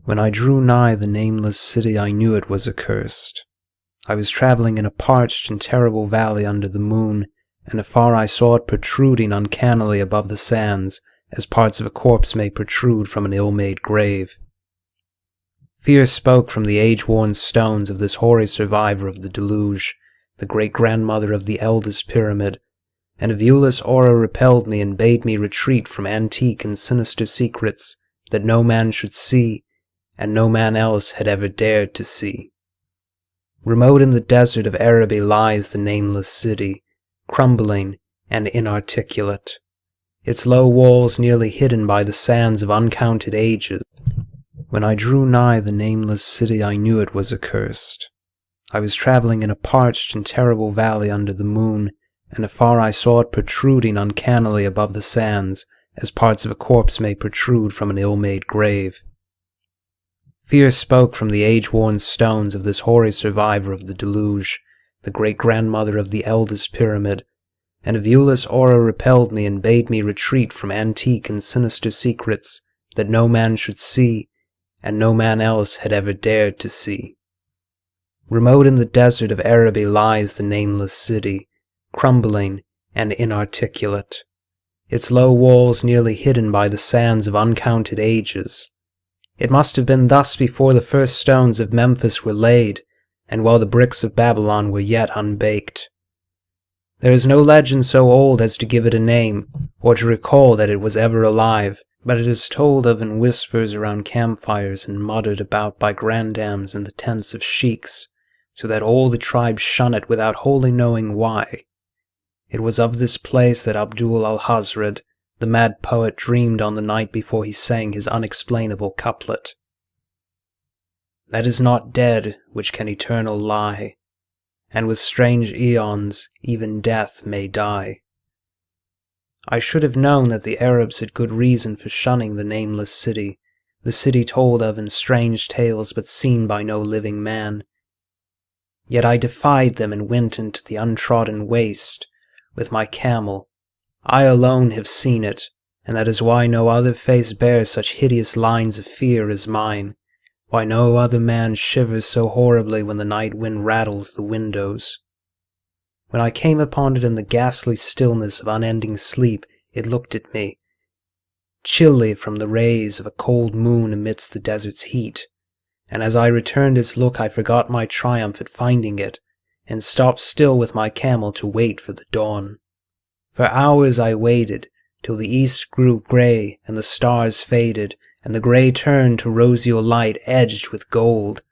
When I drew nigh the nameless city, I knew it was accursed. I was traveling in a parched and terrible valley under the moon, and afar I saw it protruding uncannily above the sands, as parts of a corpse may protrude from an ill-made grave. Fear spoke from the age-worn stones of this hoary survivor of the deluge, the great-grandmother of the eldest pyramid, and a viewless aura repelled me and bade me retreat from antique and sinister secrets that no man should see, and no man else had ever dared to see. Remote in the desert of Araby lies the nameless city, crumbling and inarticulate, its low walls nearly hidden by the sands of uncounted ages. When I drew nigh the nameless city, I knew it was accursed. I was traveling in a parched and terrible valley under the moon, and afar I saw it protruding uncannily above the sands, as parts of a corpse may protrude from an ill-made grave. Fear spoke from the age-worn stones of this hoary survivor of the deluge, the great-grandmother of the eldest pyramid, and a viewless aura repelled me and bade me retreat from antique and sinister secrets that no man should see, and no man else had ever dared to see. Remote in the desert of Araby lies the nameless city, crumbling and inarticulate, its low walls nearly hidden by the sands of uncounted ages. It must have been thus before the first stones of Memphis were laid, and while the bricks of Babylon were yet unbaked. There is no legend so old as to give it a name, or to recall that it was ever alive, but it is told of in whispers around campfires and muttered about by grandams in the tents of sheiks, so that all the tribes shun it without wholly knowing why. It was of this place that Abdul al-Hazred, the mad poet, dreamed on the night before he sang his unexplainable couplet. That is not dead which can eternal lie, and with strange aeons even death may die. I should have known that the Arabs had good reason for shunning the nameless city, the city told of in strange tales but seen by no living man. Yet I defied them and went into the untrodden waste with my camel. I alone have seen it, and that is why no other face bears such hideous lines of fear as mine, why no other man shivers so horribly when the night wind rattles the windows. When I came upon it in the ghastly stillness of unending sleep, it looked at me, chilly from the rays of a cold moon amidst the desert's heat, and as I returned its look I forgot my triumph at finding it, and stopped still with my camel to wait for the dawn. For hours I waited, till the east grew grey and the stars faded, and the grey turned to roseal light edged with gold.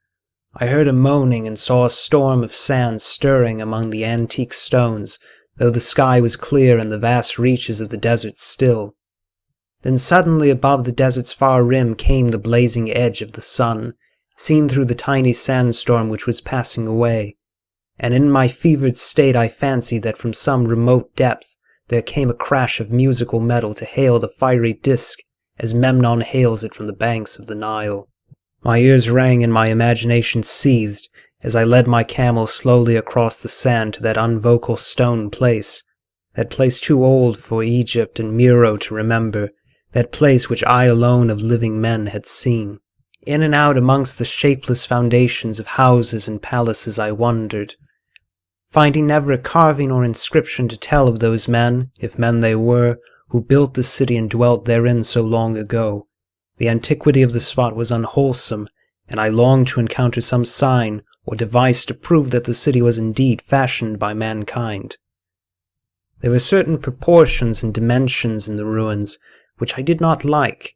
I heard a moaning and saw a storm of sand stirring among the antique stones, though the sky was clear and the vast reaches of the desert still. Then suddenly above the desert's far rim came the blazing edge of the sun, seen through the tiny sandstorm which was passing away, and in my fevered state I fancied that from some remote depth there came a crash of musical metal to hail the fiery disk as Memnon hails it from the banks of the Nile. My ears rang and my imagination seethed as I led my camel slowly across the sand to that unvocal stone place, that place too old for Egypt and Miro to remember, that place which I alone of living men had seen. In and out amongst the shapeless foundations of houses and palaces I wandered, finding never a carving or inscription to tell of those men, if men they were, who built the city and dwelt therein so long ago. The antiquity of the spot was unwholesome, and I longed to encounter some sign or device to prove that the city was indeed fashioned by mankind. There were certain proportions and dimensions in the ruins which I did not like.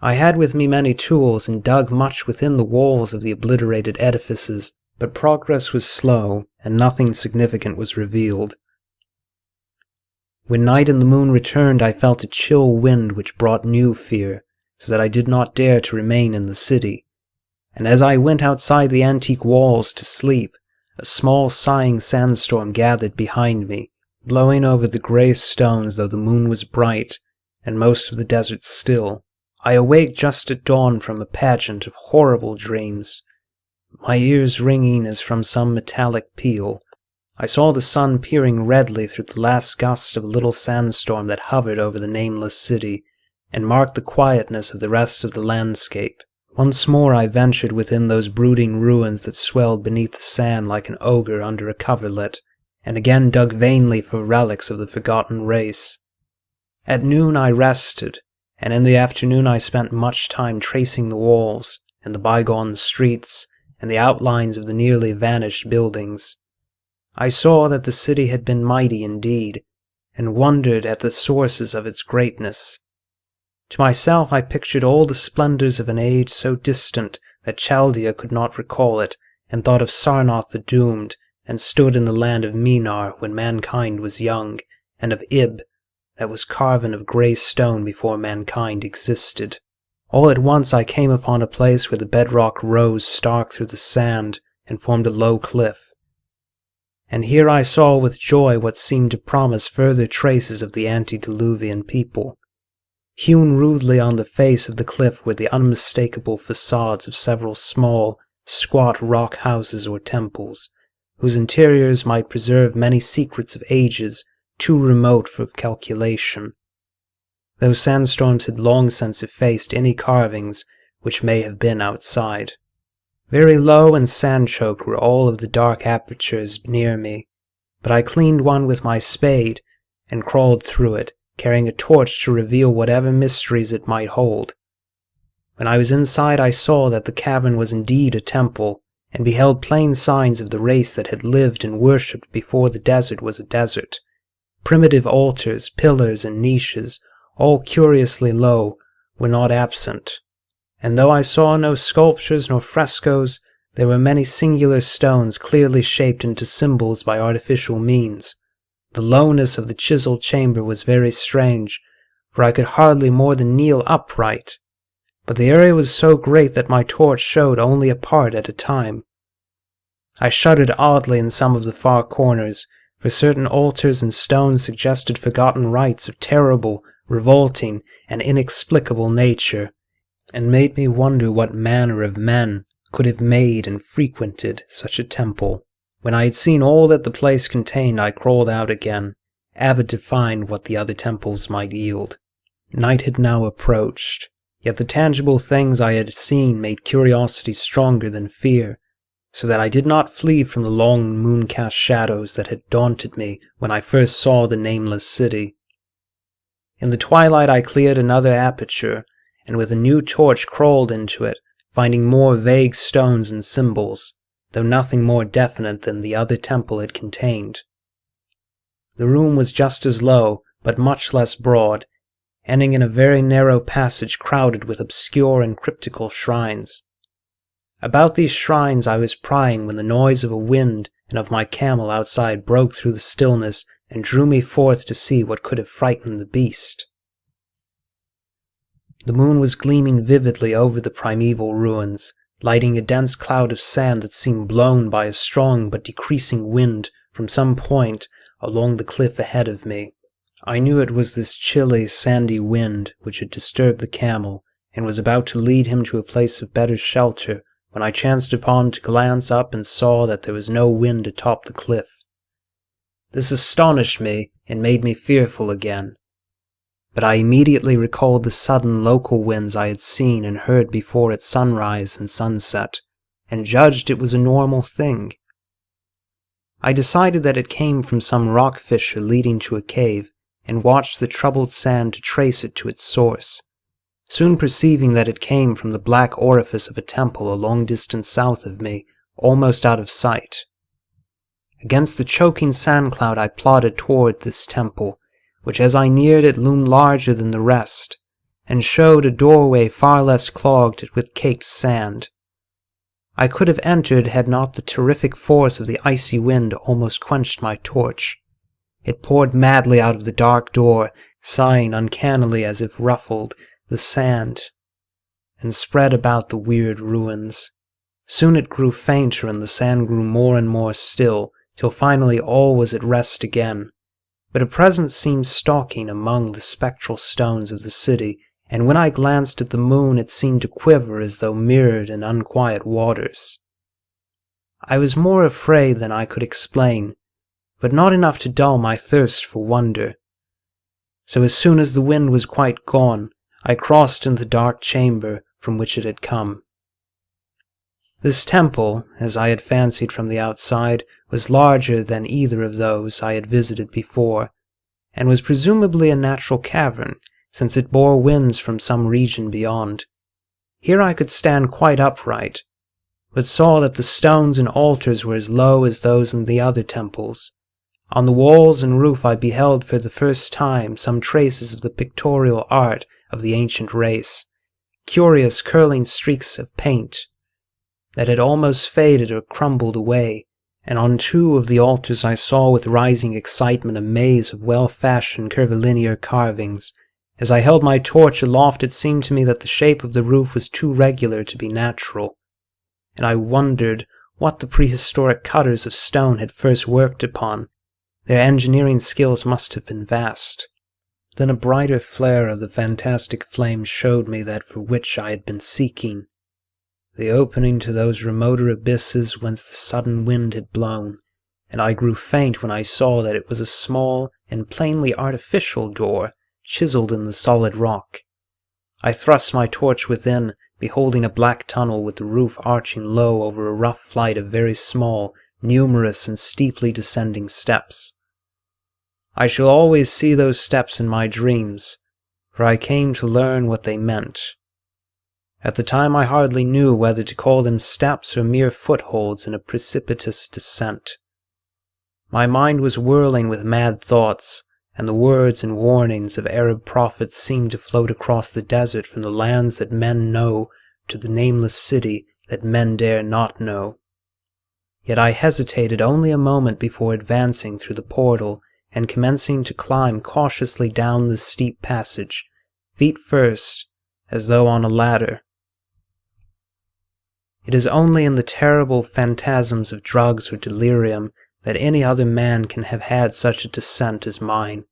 I had with me many tools and dug much within the walls of the obliterated edifices, but progress was slow, and nothing significant was revealed. When night and the moon returned, I felt a chill wind which brought new fear, so that I did not dare to remain in the city. And as I went outside the antique walls to sleep, a small sighing sandstorm gathered behind me, blowing over the grey stones though the moon was bright, and most of the desert still. I awaked just at dawn from a pageant of horrible dreams, my ears ringing as from some metallic peal. I saw the sun peering redly through the last gust of a little sandstorm that hovered over the nameless city, and marked the quietness of the rest of the landscape. Once more I ventured within those brooding ruins that swelled beneath the sand like an ogre under a coverlet, and again dug vainly for relics of the forgotten race. At noon I rested, and in the afternoon I spent much time tracing the walls, and the bygone streets, and the outlines of the nearly vanished buildings. I saw that the city had been mighty indeed, and wondered at the sources of its greatness. To myself I pictured all the splendors of an age so distant that Chaldea could not recall it, and thought of Sarnath the Doomed, and stood in the land of Minar when mankind was young, and of Ib, that was carven of grey stone before mankind existed. All at once I came upon a place where the bedrock rose stark through the sand and formed a low cliff. And here I saw with joy what seemed to promise further traces of the antediluvian people. Hewn rudely on the face of the cliff were the unmistakable facades of several small, squat rock houses or temples, whose interiors might preserve many secrets of ages too remote for calculation. Those sandstorms had long since effaced any carvings which may have been outside. Very low and sand-choked were all of the dark apertures near me, but I cleaned one with my spade and crawled through it, carrying a torch to reveal whatever mysteries it might hold. When I was inside I saw that the cavern was indeed a temple, and beheld plain signs of the race that had lived and worshipped before the desert was a desert. Primitive altars, pillars, and niches, all curiously low, were not absent. And though I saw no sculptures nor frescoes, there were many singular stones clearly shaped into symbols by artificial means. The lowness of the chiseled chamber was very strange, for I could hardly more than kneel upright, but the area was so great that my torch showed only a part at a time. I shuddered oddly in some of the far corners, for certain altars and stones suggested forgotten rites of terrible, revolting, and inexplicable nature, and made me wonder what manner of men could have made and frequented such a temple. When I had seen all that the place contained, I crawled out again, avid to find what the other temples might yield. Night had now approached, yet the tangible things I had seen made curiosity stronger than fear, so that I did not flee from the long moon-cast shadows that had daunted me when I first saw the Nameless City. In the twilight I cleared another aperture, and with a new torch crawled into it, finding more vague stones and symbols, though nothing more definite than the other temple had contained. The room was just as low, but much less broad, ending in a very narrow passage crowded with obscure and cryptical shrines. About these shrines I was prying when the noise of a wind and of my camel outside broke through the stillness and drew me forth to see what could have frightened the beast. The moon was gleaming vividly over the primeval ruins, lighting a dense cloud of sand that seemed blown by a strong but decreasing wind from some point along the cliff ahead of me. I knew it was this chilly, sandy wind which had disturbed the camel, and was about to lead him to a place of better shelter, when I chanced upon to glance up and saw that there was no wind atop the cliff. This astonished me and made me fearful again. But I immediately recalled the sudden local winds I had seen and heard before at sunrise and sunset, and judged it was a normal thing. I decided that it came from some rock fissure leading to a cave, and watched the troubled sand to trace it to its source, soon perceiving that it came from the black orifice of a temple a long distance south of me, almost out of sight. Against the choking sand cloud I plodded toward this temple, which as I neared it loomed larger than the rest, and showed a doorway far less clogged with caked sand. I could have entered had not the terrific force of the icy wind almost quenched my torch. It poured madly out of the dark door, sighing uncannily as if ruffled the sand, and spread about the weird ruins. Soon it grew fainter and the sand grew more and more still, till finally all was at rest again. But a presence seemed stalking among the spectral stones of the city, and when I glanced at the moon it seemed to quiver as though mirrored in unquiet waters. I was more afraid than I could explain, but not enough to dull my thirst for wonder. So as soon as the wind was quite gone, I crossed into the dark chamber from which it had come. This temple, as I had fancied from the outside, was larger than either of those I had visited before, and was presumably a natural cavern, since it bore winds from some region beyond. Here I could stand quite upright, but saw that the stones and altars were as low as those in the other temples. On the walls and roof I beheld for the first time some traces of the pictorial art of the ancient race, curious curling streaks of paint that had almost faded or crumbled away, and on 2 of the altars I saw with rising excitement a maze of well-fashioned curvilinear carvings. As I held my torch aloft, it seemed to me that the shape of the roof was too regular to be natural, and I wondered what the prehistoric cutters of stone had first worked upon. Their engineering skills must have been vast. Then a brighter flare of the fantastic flame showed me that for which I had been seeking, the opening to those remoter abysses whence the sudden wind had blown, and I grew faint when I saw that it was a small and plainly artificial door chiseled in the solid rock. I thrust my torch within, beholding a black tunnel with the roof arching low over a rough flight of very small, numerous and steeply descending steps. I shall always see those steps in my dreams, for I came to learn what they meant. At the time I hardly knew whether to call them steps or mere footholds in a precipitous descent. My mind was whirling with mad thoughts, and the words and warnings of Arab prophets seemed to float across the desert from the lands that men know to the nameless city that men dare not know. Yet I hesitated only a moment before advancing through the portal and commencing to climb cautiously down the steep passage, feet first, as though on a ladder. It is only in the terrible phantasms of drugs or delirium that any other man can have had such a descent as mine.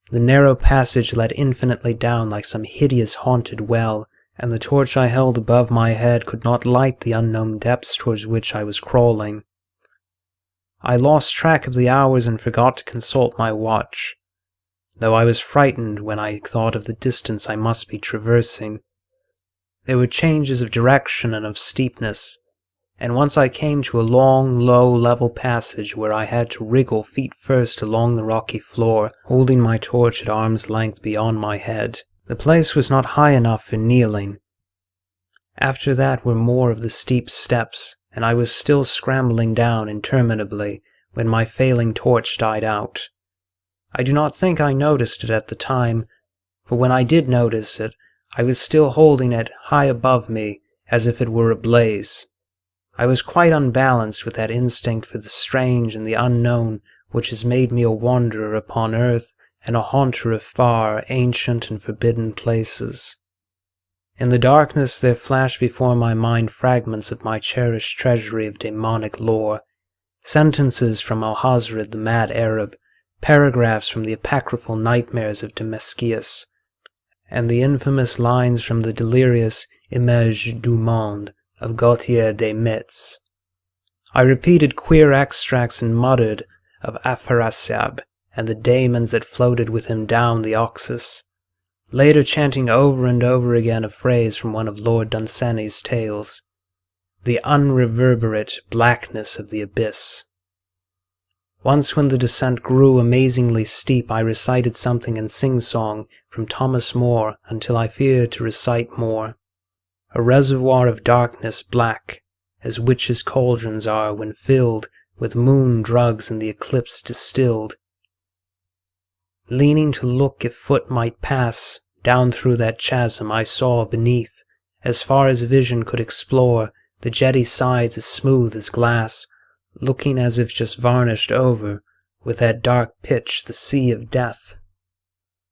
The narrow passage led infinitely down like some hideous haunted well, and the torch I held above my head could not light the unknown depths towards which I was crawling. I lost track of the hours and forgot to consult my watch, though I was frightened when I thought of the distance I must be traversing. There were changes of direction and of steepness, and once I came to a long, low, level passage where I had to wriggle feet first along the rocky floor, holding my torch at arm's length beyond my head. The place was not high enough for kneeling. After that were more of the steep steps, and I was still scrambling down interminably when my failing torch died out. I do not think I noticed it at the time, for when I did notice it, I was still holding it high above me as if it were ablaze. I was quite unbalanced with that instinct for the strange and the unknown which has made me a wanderer upon earth and a haunter of far, ancient and forbidden places. In the darkness there flashed before my mind fragments of my cherished treasury of demonic lore, sentences from Alhazred the mad Arab, paragraphs from the apocryphal nightmares of Damascus, and the infamous lines from the delirious Image du Monde of Gautier de Metz. I repeated queer extracts and muttered of Aphorasab and the daemons that floated with him down the Oxus, later chanting over and over again a phrase from one of Lord Dunsany's tales, the unreverberate blackness of the abyss. Once when the descent grew amazingly steep, I recited something in sing-song from Thomas More until I feared to recite more. A reservoir of darkness black, as witches' cauldrons are when filled with moon drugs in the eclipse distilled. Leaning to look if foot might pass, down through that chasm I saw beneath, as far as vision could explore, the jetty sides as smooth as glass, looking as if just varnished over with that dark pitch the sea of death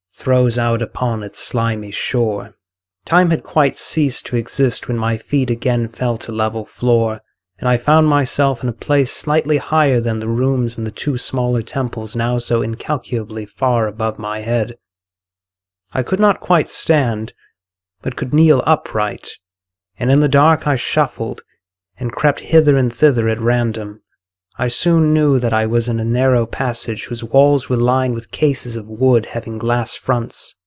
throws out upon its slimy shore. Time had quite ceased to exist when my feet again fell to level floor, and I found myself in a place slightly higher than the rooms in the 2 smaller temples now so incalculably far above my head. I could not quite stand, but could kneel upright, and in the dark I shuffled, and crept hither and thither at random. I soon knew that I was in a narrow passage whose walls were lined with cases of wood having glass fronts.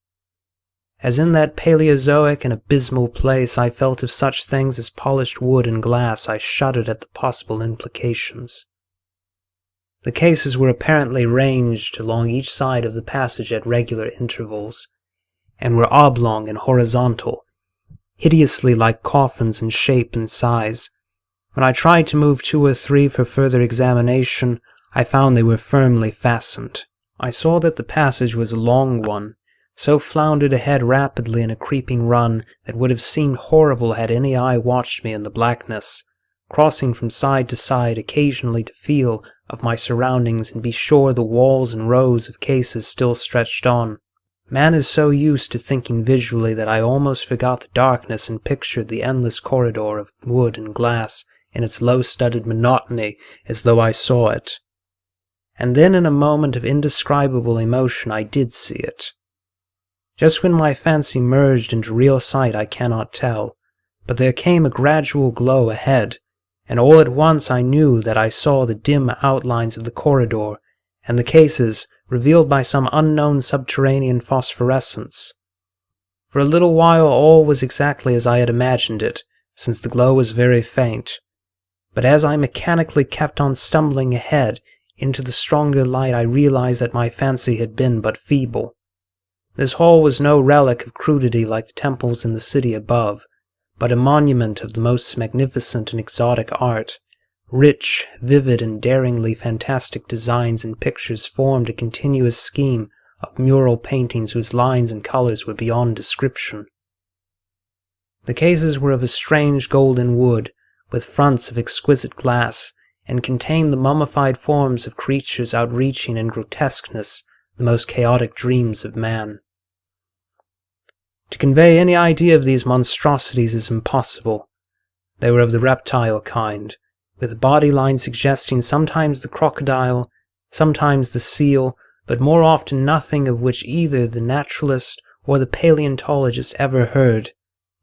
As in that Paleozoic and abysmal place I felt of such things as polished wood and glass, I shuddered at the possible implications. The cases were apparently ranged along each side of the passage at regular intervals, and were oblong and horizontal, hideously like coffins in shape and size. When I tried to move 2 or 3 for further examination, I found they were firmly fastened. I saw that the passage was a long one, so floundered ahead rapidly in a creeping run that would have seemed horrible had any eye watched me in the blackness, crossing from side to side occasionally to feel of my surroundings and be sure the walls and rows of cases still stretched on. Man is so used to thinking visually that I almost forgot the darkness and pictured the endless corridor of wood and glass in its low-studded monotony as though I saw it. And then in a moment of indescribable emotion I did see it. Just when my fancy merged into real sight I cannot tell, but there came a gradual glow ahead, and all at once I knew that I saw the dim outlines of the corridor, and the cases revealed by some unknown subterranean phosphorescence. For a little while all was exactly as I had imagined it, since the glow was very faint, but as I mechanically kept on stumbling ahead into the stronger light I realized that my fancy had been but feeble. This hall was no relic of crudity like the temples in the city above, but a monument of the most magnificent and exotic art. Rich, vivid, and daringly fantastic designs and pictures formed a continuous scheme of mural paintings whose lines and colors were beyond description. The cases were of a strange golden wood, with fronts of exquisite glass, and contained the mummified forms of creatures outreaching in grotesqueness the most chaotic dreams of man. To convey any idea of these monstrosities is impossible. They were of the reptile kind, with body lines suggesting sometimes the crocodile, sometimes the seal, but more often nothing of which either the naturalist or the paleontologist ever heard.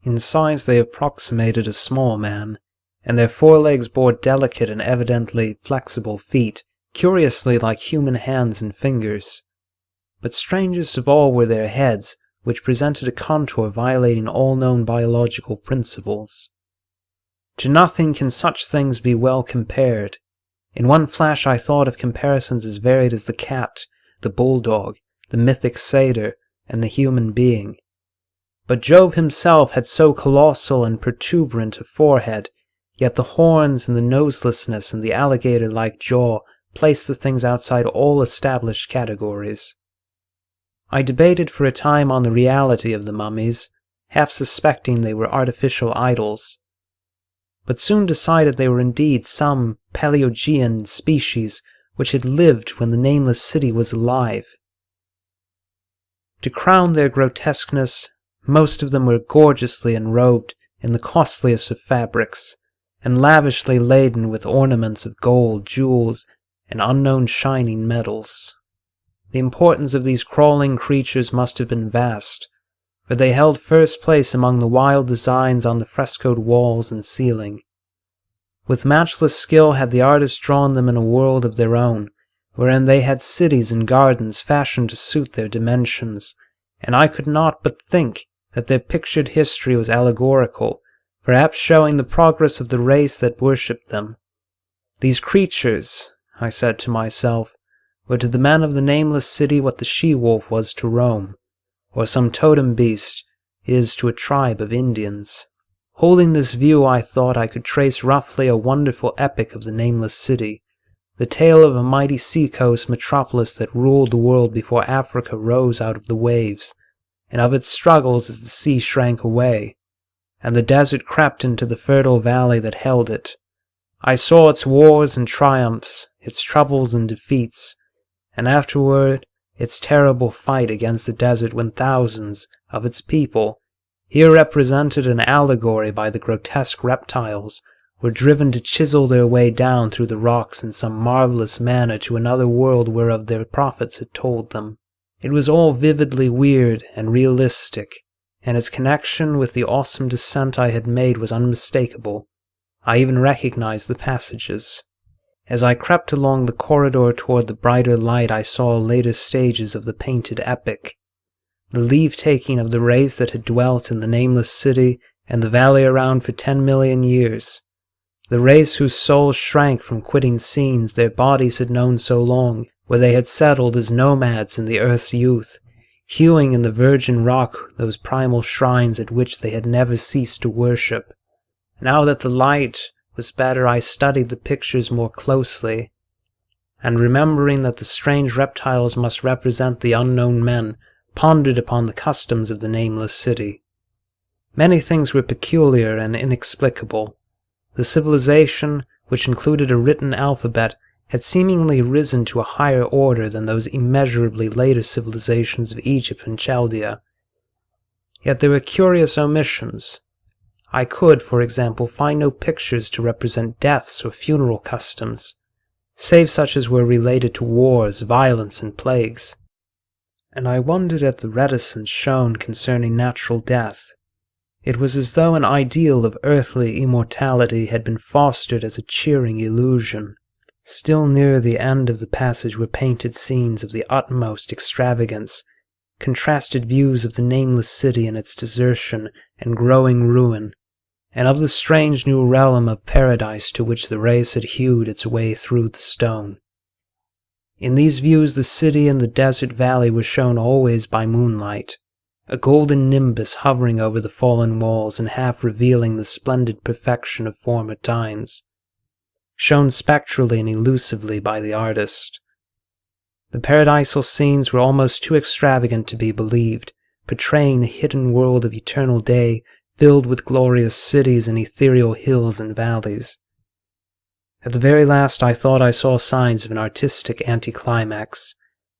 In size they approximated a small man, and their forelegs bore delicate and evidently flexible feet, curiously like human hands and fingers. But strangest of all were their heads, which presented a contour violating all known biological principles. To nothing can such things be well compared. In one flash I thought of comparisons as varied as the cat, the bulldog, the mythic satyr, and the human being. But Jove himself had so colossal and protuberant a forehead, yet the horns and the noselessness and the alligator-like jaw placed the things outside all established categories. I debated for a time on the reality of the mummies, half suspecting they were artificial idols, but soon decided they were indeed some Paleogean species which had lived when the Nameless City was alive. To crown their grotesqueness, most of them were gorgeously enrobed in the costliest of fabrics, and lavishly laden with ornaments of gold, jewels, and unknown shining metals. The importance of these crawling creatures must have been vast, for they held first place among the wild designs on the frescoed walls and ceiling. With matchless skill had the artists drawn them in a world of their own, wherein they had cities and gardens fashioned to suit their dimensions, and I could not but think that their pictured history was allegorical, perhaps showing the progress of the race that worshipped them. These creatures, I said to myself, were to the men of the Nameless City what the she-wolf was to Rome, or some totem beast is to a tribe of Indians. Holding this view, I thought I could trace roughly a wonderful epic of the Nameless City, the tale of a mighty seacoast metropolis that ruled the world before Africa rose out of the waves, and of its struggles as the sea shrank away, and the desert crept into the fertile valley that held it. I saw its wars and triumphs, its troubles and defeats, and afterward its terrible fight against the desert when thousands of its people, here represented an allegory by the grotesque reptiles, were driven to chisel their way down through the rocks in some marvelous manner to another world whereof their prophets had told them. It was all vividly weird and realistic, and its connection with the awesome descent I had made was unmistakable. I even recognized the passages. As I crept along the corridor toward the brighter light, I saw later stages of the painted epic. the leave-taking of the race that had dwelt in the Nameless City and the valley around for 10 million years, the race whose souls shrank from quitting scenes their bodies had known so long, where they had settled as nomads in the earth's youth, hewing in the virgin rock those primal shrines at which they had never ceased to worship. Now that the light was better, I studied the pictures more closely, and remembering that the strange reptiles must represent the unknown men, pondered upon the customs of the Nameless City. Many things were peculiar and inexplicable. The civilization, which included a written alphabet, had seemingly risen to a higher order than those immeasurably later civilizations of Egypt and Chaldea. Yet there were curious omissions. I could, for example, find no pictures to represent deaths or funeral customs, save such as were related to wars, violence, and plagues. And I wondered at the reticence shown concerning natural death. It was as though an ideal of earthly immortality had been fostered as a cheering illusion. Still near the end of the passage were painted scenes of the utmost extravagance, contrasted views of the Nameless City and its desertion and growing ruin, and of the strange new realm of paradise to which the race had hewed its way through the stone. In these views the city and the desert valley were shown always by moonlight, a golden nimbus hovering over the fallen walls and half revealing the splendid perfection of former times, shown spectrally and elusively by the artist. The paradisal scenes were almost too extravagant to be believed, portraying the hidden world of eternal day filled with glorious cities and ethereal hills and valleys. At the very last I thought I saw signs of an artistic anticlimax.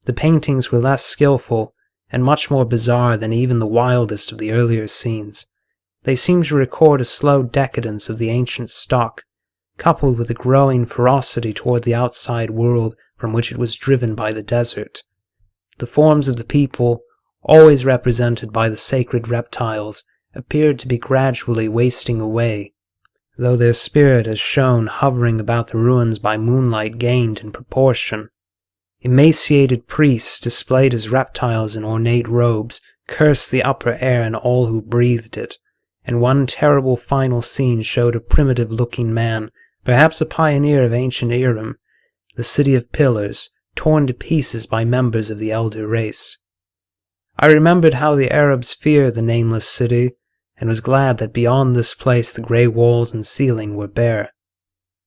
The paintings were less skillful and much more bizarre than even the wildest of the earlier scenes. They seemed to record a slow decadence of the ancient stock, coupled with a growing ferocity toward the outside world from which it was driven by the desert. The forms of the people, always represented by the sacred reptiles, appeared to be gradually wasting away, though their spirit as shown hovering about the ruins by moonlight gained in proportion. Emaciated priests displayed as reptiles in ornate robes cursed the upper air and all who breathed it, and one terrible final scene showed a primitive-looking man, perhaps a pioneer of ancient Iram, the city of pillars, torn to pieces by members of the elder race. I remembered how the Arabs fear the Nameless City, and was glad that beyond this place the grey walls and ceiling were bare.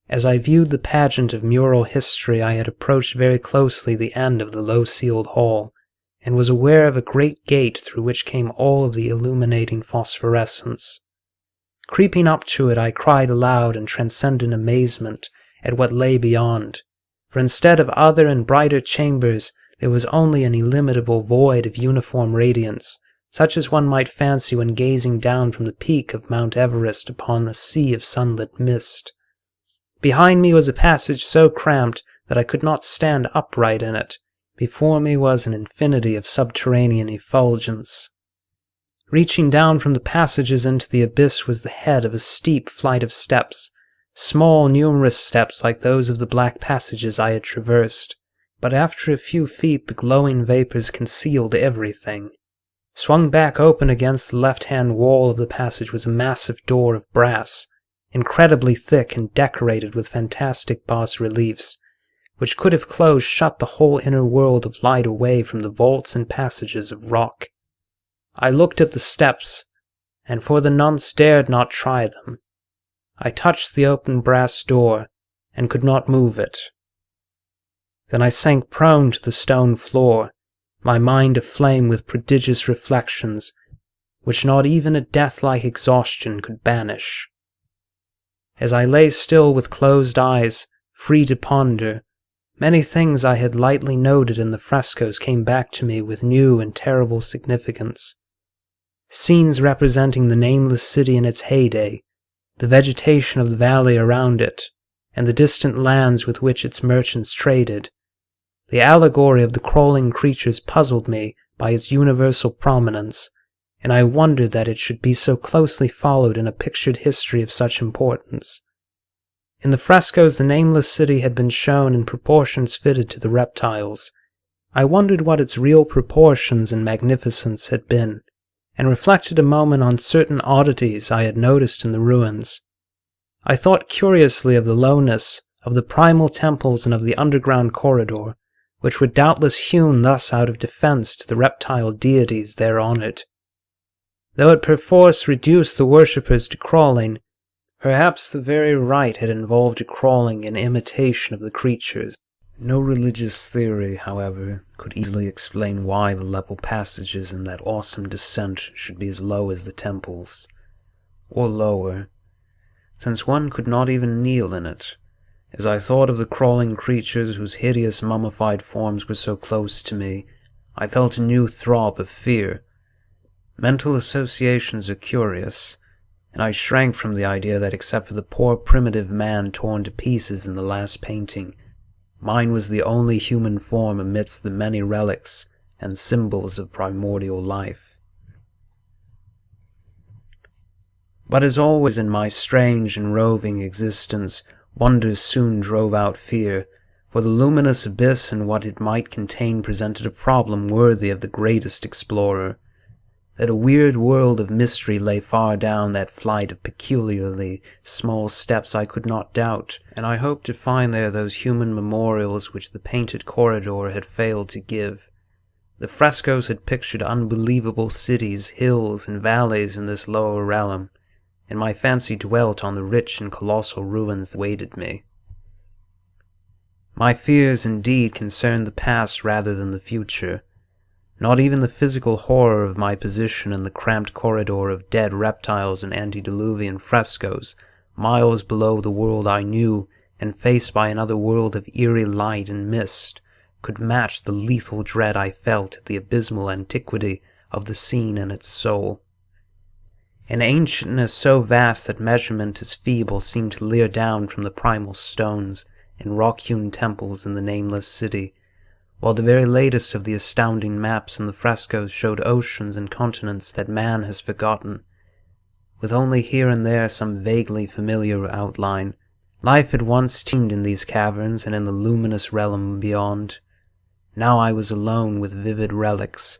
As I viewed the pageant of mural history, I had approached very closely the end of the low-ceiled hall, and was aware of a great gate through which came all of the illuminating phosphorescence. Creeping up to it, I cried aloud in transcendent amazement at what lay beyond, for instead of other and brighter chambers, there was only an illimitable void of uniform radiance, such as one might fancy when gazing down from the peak of Mount Everest upon a sea of sunlit mist. Behind me was a passage so cramped that I could not stand upright in it. Before me was an infinity of subterranean effulgence. Reaching down from the passages into the abyss was the head of a steep flight of steps, small, numerous steps like those of the black passages I had traversed, but after a few feet the glowing vapors concealed everything. Swung back open against the left-hand wall of the passage was a massive door of brass, incredibly thick and decorated with fantastic bas-reliefs, which could have closed shut the whole inner world of light away from the vaults and passages of rock. I looked at the steps, and for the nonce dared not try them. I touched the open brass door, and could not move it. Then I sank prone to the stone floor, my mind aflame with prodigious reflections, which not even a death-like exhaustion could banish. As I lay still with closed eyes, free to ponder, many things I had lightly noted in the frescoes came back to me with new and terrible significance. Scenes representing the Nameless City in its heyday, the vegetation of the valley around it, and the distant lands with which its merchants traded. The allegory of the crawling creatures puzzled me by its universal prominence, and I wondered that it should be so closely followed in a pictured history of such importance. In the frescoes the Nameless City had been shown in proportions fitted to the reptiles. I wondered what its real proportions and magnificence had been, and reflected a moment on certain oddities I had noticed in the ruins. I thought curiously of the lowness of the primal temples and of the underground corridor, which were doubtless hewn thus out of defense to the reptile deities there on it. Though it perforce reduced the worshippers to crawling, perhaps the very rite had involved a crawling in imitation of the creatures. No religious theory, however, could easily explain why the level passages in that awesome descent should be as low as the temples, or lower, since one could not even kneel in it. As I thought of the crawling creatures whose hideous mummified forms were so close to me, I felt a new throb of fear. Mental associations are curious, and I shrank from the idea that except for the poor primitive man torn to pieces in the last painting, mine was the only human form amidst the many relics and symbols of primordial life. But as always in my strange and roving existence, wonder soon drove out fear, for the luminous abyss and what it might contain presented a problem worthy of the greatest explorer. That a weird world of mystery lay far down that flight of peculiarly small steps I could not doubt, and I hoped to find there those human memorials which the painted corridor had failed to give. The frescoes had pictured unbelievable cities, hills, and valleys in this lower realm, and my fancy dwelt on the rich and colossal ruins that awaited me. My fears indeed concerned the past rather than the future. Not even the physical horror of my position in the cramped corridor of dead reptiles and antediluvian frescoes, miles below the world I knew and faced by another world of eerie light and mist, could match the lethal dread I felt at the abysmal antiquity of the scene and its soul. An ancientness so vast that measurement is feeble seemed to leer down from the primal stones and rock-hewn temples in the Nameless City, while the very latest of the astounding maps in the frescoes showed oceans and continents that man has forgotten, with only here and there some vaguely familiar outline. Life had once teemed in these caverns and in the luminous realm beyond. Now I was alone with vivid relics,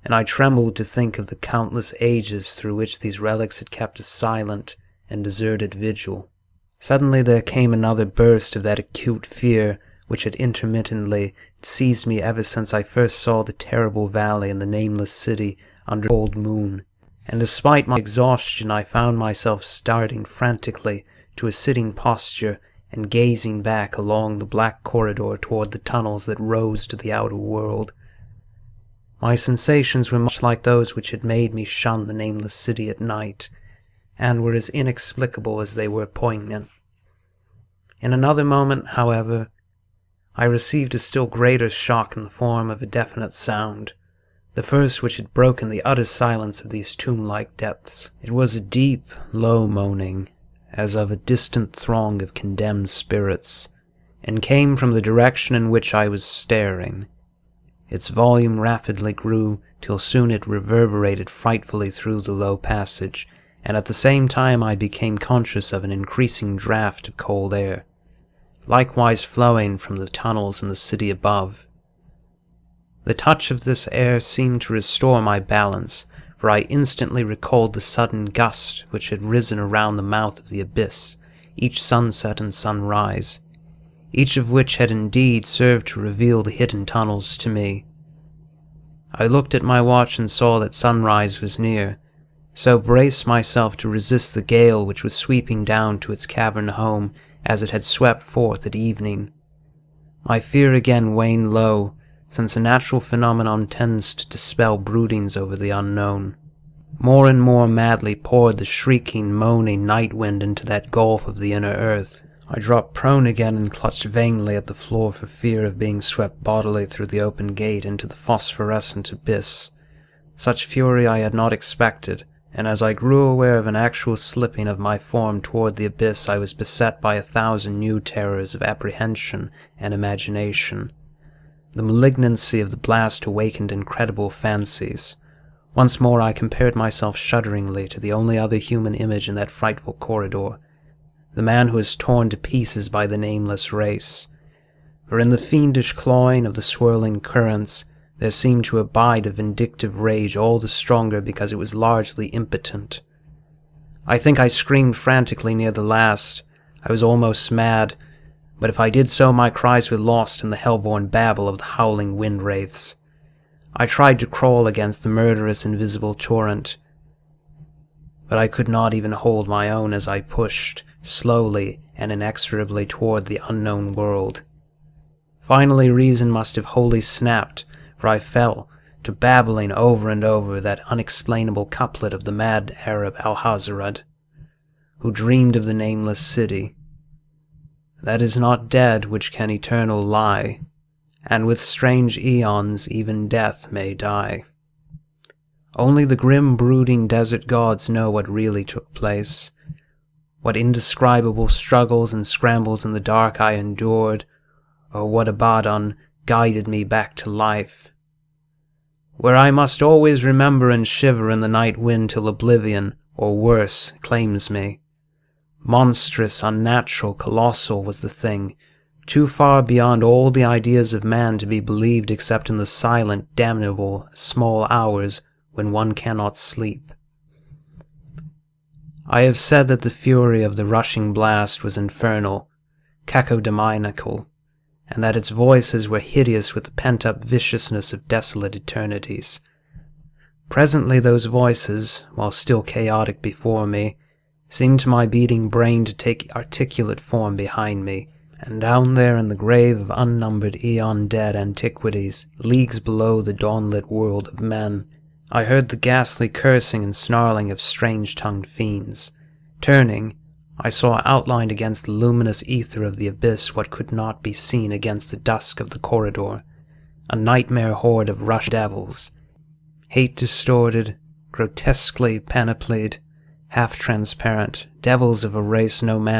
and I trembled to think of the countless ages through which these relics had kept a silent and deserted vigil. Suddenly there came another burst of that acute fear which had intermittently seized me ever since I first saw the terrible valley in the Nameless City under a cold moon, and despite my exhaustion I found myself starting frantically to a sitting posture and gazing back along the black corridor toward the tunnels that rose to the outer world. My sensations were much like those which had made me shun the Nameless City at night, and were as inexplicable as they were poignant. In another moment, however, I received a still greater shock in the form of a definite sound, the first which had broken the utter silence of these tomb-like depths. It was a deep, low moaning, as of a distant throng of condemned spirits, and came from the direction in which I was staring. Its volume rapidly grew, till soon it reverberated frightfully through the low passage, and at the same time I became conscious of an increasing draught of cold air, likewise flowing from the tunnels in the city above. The touch of this air seemed to restore my balance, for I instantly recalled the sudden gust which had risen around the mouth of the abyss, each sunset and sunrise, each of which had indeed served to reveal the hidden tunnels to me. I looked at my watch and saw that sunrise was near, so braced myself to resist the gale which was sweeping down to its cavern home as it had swept forth at evening. My fear again waned low, since a natural phenomenon tends to dispel broodings over the unknown. More and more madly poured the shrieking, moaning night wind into that gulf of the inner earth. I dropped prone again and clutched vainly at the floor for fear of being swept bodily through the open gate into the phosphorescent abyss. Such fury I had not expected, and as I grew aware of an actual slipping of my form toward the abyss, I was beset by 1,000 new terrors of apprehension and imagination. The malignancy of the blast awakened incredible fancies. Once more I compared myself shudderingly to the only other human image in that frightful corridor, the man who was torn to pieces by the nameless race. for in the fiendish clawing of the swirling currents there seemed to abide a vindictive rage all the stronger because it was largely impotent. I think I screamed frantically near the last. I was almost mad, but if I did so my cries were lost in the hell-born babble of the howling wind wraiths. I tried to crawl against the murderous invisible torrent, but I could not even hold my own as I pushed, slowly and inexorably toward the unknown world. Finally reason must have wholly snapped, for I fell to babbling over and over that unexplainable couplet of the mad Arab Alhazred, who dreamed of the nameless city, that is not dead which can eternal lie, and with strange eons even death may die. Only the grim brooding desert gods know what really took place, what indescribable struggles and scrambles in the dark I endured, or what Abaddon guided me back to life, where I must always remember and shiver in the night wind till oblivion, or worse, claims me. Monstrous, unnatural, colossal was the thing, too far beyond all the ideas of man to be believed except in the silent, damnable, small hours when one cannot sleep. I have said that the fury of the rushing blast was infernal, cacodemoniacal, and that its voices were hideous with the pent-up viciousness of desolate eternities. Presently those voices, while still chaotic before me, seemed to my beating brain to take articulate form behind me, and down there in the grave of unnumbered eon-dead antiquities, leagues below the dawn-lit world of men, I heard the ghastly cursing and snarling of strange-tongued fiends. Turning, I saw outlined against the luminous ether of the abyss what could not be seen against the dusk of the corridor, a nightmare horde of rush devils, hate-distorted, grotesquely panoplied, half-transparent, devils of a race no man